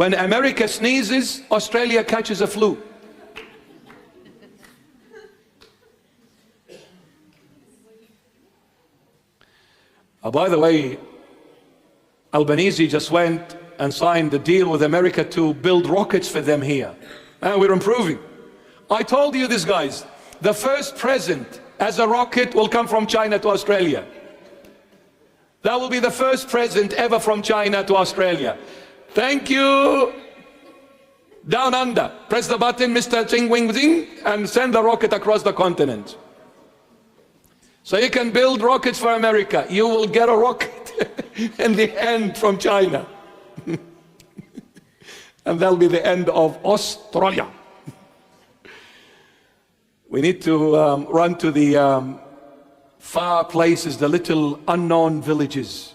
When America sneezes, Australia catches a flu. By the way, Albanese just went and signed a deal with America to build rockets for them here. And we're improving. I told you this, guys. The first present as a rocket will come from China to Australia. That will be the first present ever from China to Australia. Thank you. Down under. Press the button, Mr. Ching Wing Zing, and send the rocket across the continent. So you can build rockets for America. You will get a rocket in the end from China. And that'll be the end of Australia. We need to run to the far places, the little unknown villages.